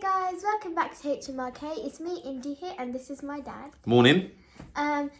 guys, welcome back to HMRK. It's me, Indy here, and this is my dad. Morning.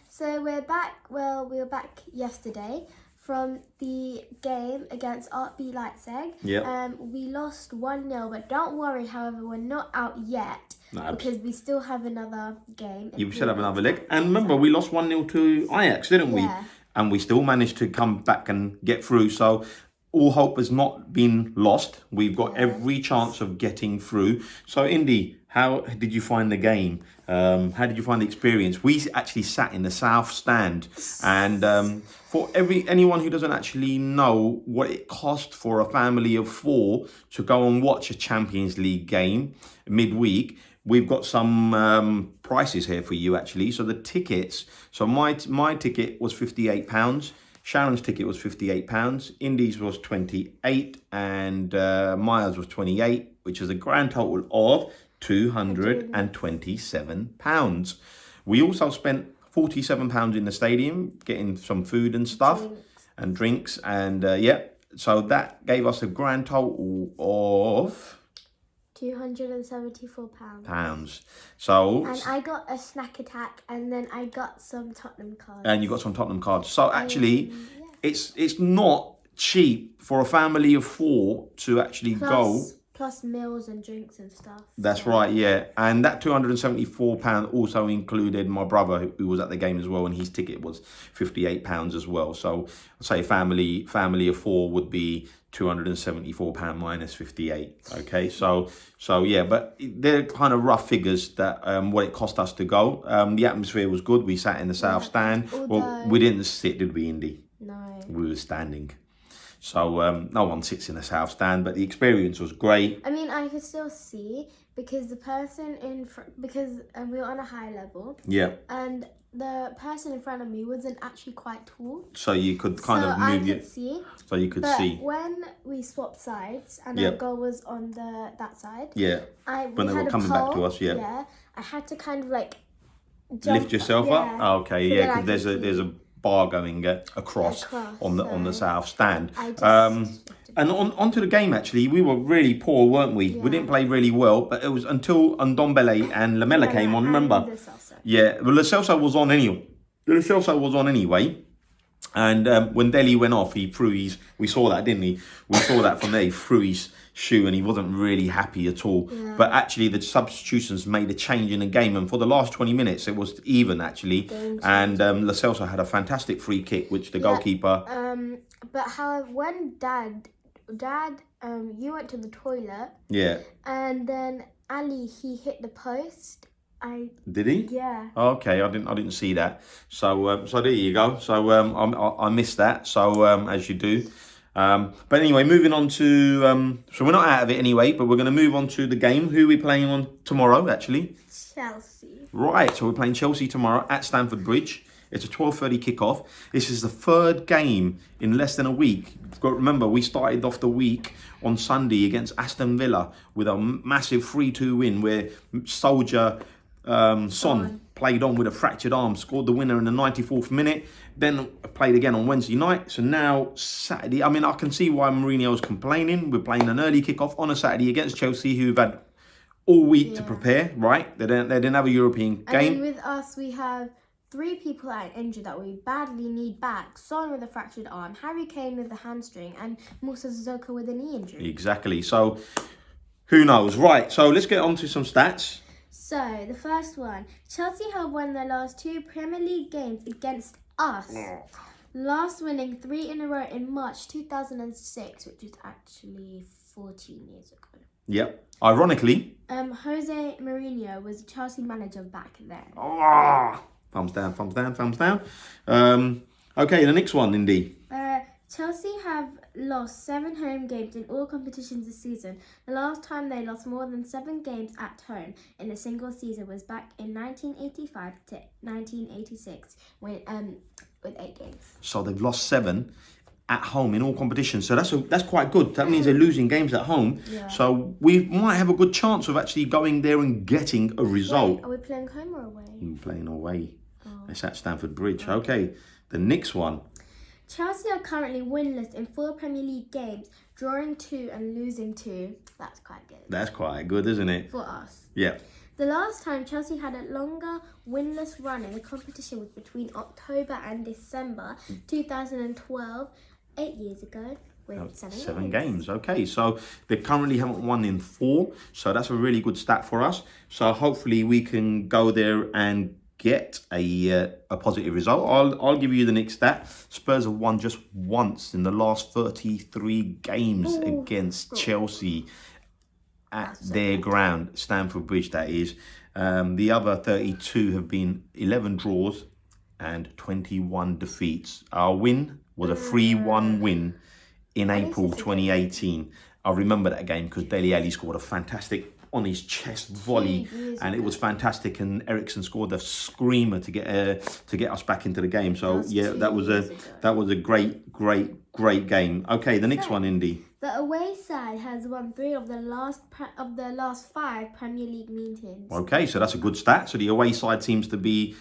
So we're back. Well, we were back yesterday from the game against RB Leipzig. Yeah. We lost 1-0, but don't worry. However, we're not out yet because we still have another game. You should have another leg. And remember, we lost 1-0 to Ajax, didn't we? Yeah. And we still managed to come back and get through. So all hope has not been lost. We've got every chance of getting through. So, Indy, how did you find the game? How did you find the experience? We actually sat in the south stand, and for anyone who doesn't actually know what it cost for a family of 4 to go and watch a Champions League game midweek, we've got some prices here for you actually. So the tickets. So my ticket was £58. Sharon's ticket was £58, Indy's was 28, and Maya's was 28, which is a grand total of £227. We also spent £47 in the stadium, getting some food and stuff, and drinks, and so that gave us a grand total of £274. So, and I got a snack attack, and then I got some Tottenham cards. And you got some Tottenham cards. So actually, it's not cheap for a family of 4 to actually go. Plus meals and drinks and stuff. That's right, yeah. And that £274 also included my brother, who was at the game as well, and his ticket was £58 as well. So I'd say family of 4 would be £274 minus 58. Okay, so yeah, but they're kind of rough figures that what it cost us to go. The atmosphere was good. We sat in the south stand. Well, we didn't sit, did we, Indy? No. We were standing. So no one sits in the south stand, but the experience was great. I mean, I could still see because the person in front, because we were on a high level. Yeah. And the person in front of me wasn't actually quite tall. So you could kind of move it. So you could see. When we swapped sides and our goal was on that side. Yeah. When they were coming back to us, Yeah. I had to kind of like lift yourself up. Oh, okay, yeah, because there's a bar going across on the south stand. And onto the game, actually, we were really poor, weren't we? Yeah. We didn't play really well, but it was until Ndombele and Lamela came on, remember? Yeah, well, Lo Celso was on anyway. And when Dele went off, he threw we saw that, didn't he? We saw that from there, he threw his shoe and he wasn't really happy at all. Yeah. But actually the substitutions made a change in the game, and for the last 20 minutes it was even actually. And Lo Celso had a fantastic free kick, which the goalkeeper... But however, when Dad, you went to the toilet. Yeah. And then Ali, he hit the post. Did he? Yeah. Okay, I didn't see that. So there you go. So I missed that. So as you do. But anyway, moving on to so we're not out of it anyway. But we're going to move on to the game. Who are we playing on tomorrow? Actually, Chelsea. Right. So we're playing Chelsea tomorrow at Stamford Bridge. It's a 12:30 kickoff. This is the third game in less than a week. You've got to remember, we started off the week on Sunday against Aston Villa with a massive 3-2 win where Soldier Son played on with a fractured arm, scored the winner in the 94th minute, then played again on Wednesday night. So now Saturday, I mean, I can see why Mourinho's complaining. We're playing an early kickoff on a Saturday against Chelsea, who've had all week to prepare, right? They didn't have a European game. And with us, we have 3 people that are injured that we badly need back. Son with a fractured arm, Harry Kane with a hamstring, and Musa Sissoko with a knee injury. Exactly. So who knows? Right. So let's get on to some stats. So the first one, Chelsea have won their last 2 Premier League games against us. Last winning 3 in a row in March 2006, which is actually 14 years ago. Yep. Ironically, Jose Mourinho was Chelsea manager back then. Thumbs down, thumbs down, thumbs down. Okay, the next one, Indy. Chelsea have lost 7 home games in all competitions this season. The last time they lost more than 7 games at home in a single season was back in 1985 to 1986 with 8 games. So they've lost 7 at home in all competitions. So that's quite good. That means they're losing games at home. Yeah. So we might have a good chance of actually going there and getting a result. Wait, are we playing home or away? We're playing away. It's at Stamford Bridge. Okay, the next one. Chelsea are currently winless in 4 Premier League games, drawing 2 and losing 2. That's quite good. That's quite good, isn't it? For us. Yeah. The last time Chelsea had a longer winless run in the competition was between October and December 2012, 8 years ago, with 7 games. Okay, so they currently haven't won in 4, so that's a really good stat for us. So hopefully we can go there and get a positive result. I'll give you the next stat. Spurs have won just once in the last 33 games against Chelsea at their ground, Stamford Bridge, that is. The other 32 have been 11 draws and 21 defeats. Our win was a 3-1 win in April 2018. I remember that game because Dele Alli scored a fantastic on his chest volley, and it was fantastic. And Ericsson scored a screamer to get us back into the game. So yeah, that was a great game. Okay, the next one, Indy. The away side has won 3 of the last 5 Premier League meetings. Okay, so that's a good stat. So the away side seems to be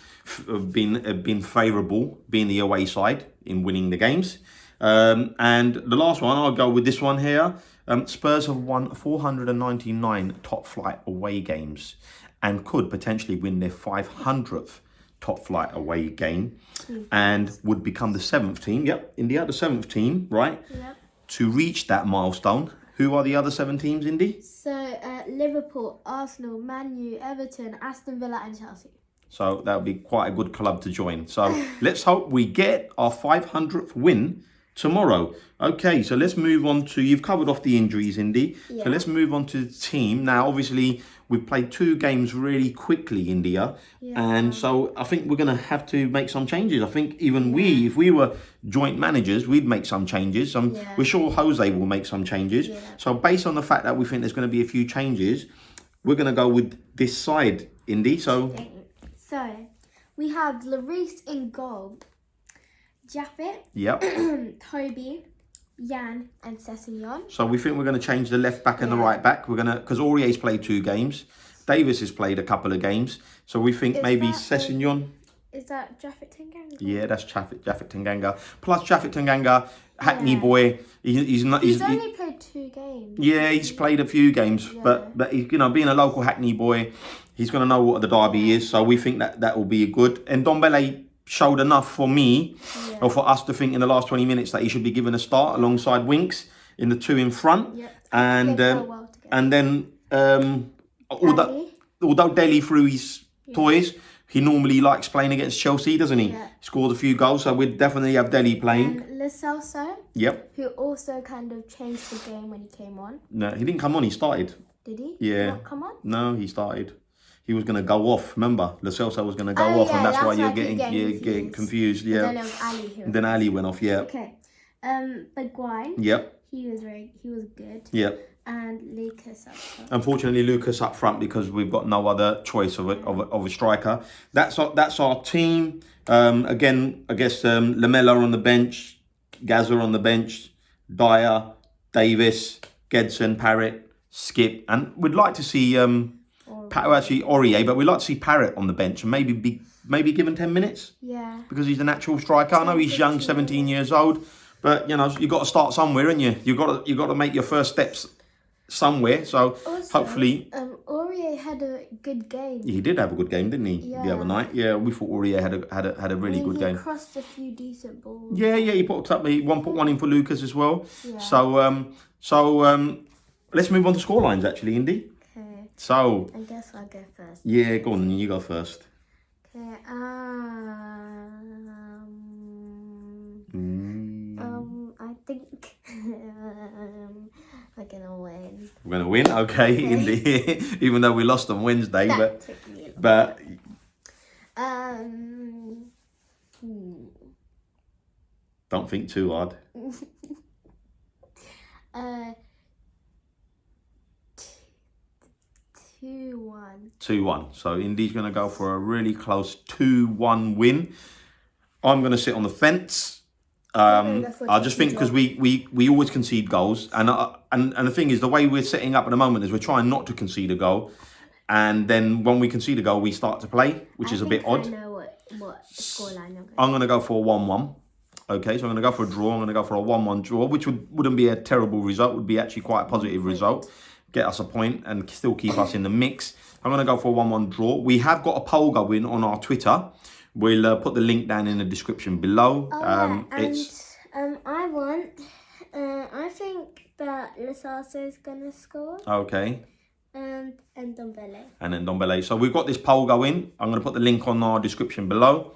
been favourable, being the away side in winning the games. And the last one, I'll go with this one here. Spurs have won 499 top flight away games and could potentially win their 500th top flight away game and would become the 7th team. Yep, India, the 7th team, right? Yep. To reach that milestone. Who are the other 7 teams, Indy? So Liverpool, Arsenal, Man U, Everton, Aston Villa and Chelsea. So that would be quite a good club to join. So let's hope we get our 500th win tomorrow. Okay, so let's move on to, you've covered off the injuries, Indy. Yeah. So let's move on to the team. Now, obviously, we've played 2 games really quickly, India. Yeah. And so I think we're going to have to make some changes. I think even if we were joint managers, we'd make some changes. We're sure Jose will make some changes. Yeah. So based on the fact that we think there's going to be a few changes, we're going to go with this side, Indy. So we have Lloris in goal. Jaffet, Toby, Jan and Sessegnon. So we think we're going to change the left back and the right back. We're going to, because Aurier's played 2 games. Davis has played a couple of games. So we think maybe Sessegnon. Is that Jaffet Tanganga? Yeah, that's Jaffet Tanganga. Plus Jaffet Tanganga, Hackney boy. He's only played 2 games. Yeah, he's played a few games, but he, being a local Hackney boy, he's going to know what the derby is. So we think that will be good. And Dombele showed enough for me, or for us to think in the last 20 minutes that he should be given a start alongside Winks in the 2 in front. And then although Dele threw his toys, he normally likes playing against Chelsea, doesn't he? He scored a few goals, so we'd definitely have Dele playing. And Lo Celso, who also kind of changed the game when he came on. No, he didn't come on, he started. Did he? Yeah. Did not come on? No, he started. He was going to go off, remember? Lo Celso was going to go off, and that's why you're getting confused. Yeah. And then it was Ali who then Ali went off, Okay. Bergwijn. Yep. He was good. Yep. And Lucas up front. Unfortunately, Lucas up front because we've got no other choice of a striker. That's our team. Again, I guess Lamela on the bench, Gaza on the bench, Dyer, Davis, Gedson, Parrott, Skip, and we'd like to see Aurier, but we'd like to see Parrott on the bench and maybe given 10 minutes. Yeah. Because he's a natural striker. I know he's young, 17 years old, but you've got to start somewhere, haven't you? You've got to make your first steps somewhere. So also, hopefully, Aurier had a good game. He did have a good game, didn't he? Yeah. The other night. Yeah, we thought Aurier had a really good game. He crossed a few decent balls. Yeah, he put one in for Lucas as well. Yeah. So let's move on to scorelines actually, Indy. Okay. So I guess I'll go first. Yeah, go on, you go first. Okay. I think we're gonna win. We're gonna win, okay. Indeed. Even though we lost on Wednesday, but don't think too hard. 2-1. 2-1. So Indy's gonna go for a really close 2-1 win. I'm gonna sit on the fence. I just think because we always concede goals, and the thing is, the way we're setting up at the moment is we're trying not to concede a goal, and then when we concede a goal, we start to play, which is a bit odd. I know what scoreline I'm going to go for 1-1. Okay, so I'm going to go for a draw. I'm going to go for a 1-1 draw, which wouldn't be a terrible result. Would be actually quite a positive result. Get us a point and still keep us in the mix. I'm going to go for a 1-1 draw. We have got a poll going on our Twitter. We'll put the link down in the description below. I want. I think that Lasasa is gonna score. Okay. And Ndombele. And then Ndombele. So we've got this poll going. I'm going to put the link on our description below.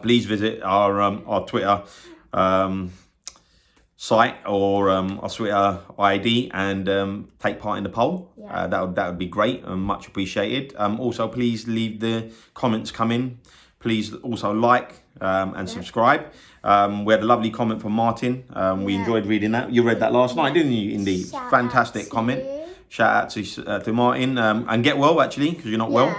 Please visit our Twitter site or our Twitter ID and take part in the poll. Yeah. That would be great and much appreciated. Also, please leave the comments coming. Please also like and subscribe. We had a lovely comment from Martin. We enjoyed reading that. You read that last night, didn't you? Indeed, fantastic comment. Shout out to Martin and get well actually because you're not well.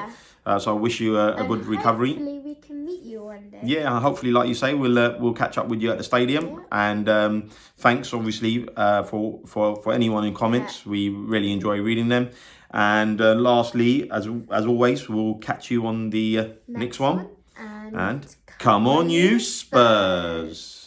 So I wish you a good recovery. Hopefully we can meet you one day. Yeah, hopefully, like you say, we'll catch up with you at the stadium. And thanks, obviously, for anyone in comments. We really enjoy reading them. And lastly, as always, we'll catch you on the next one. And come on, you Spurs!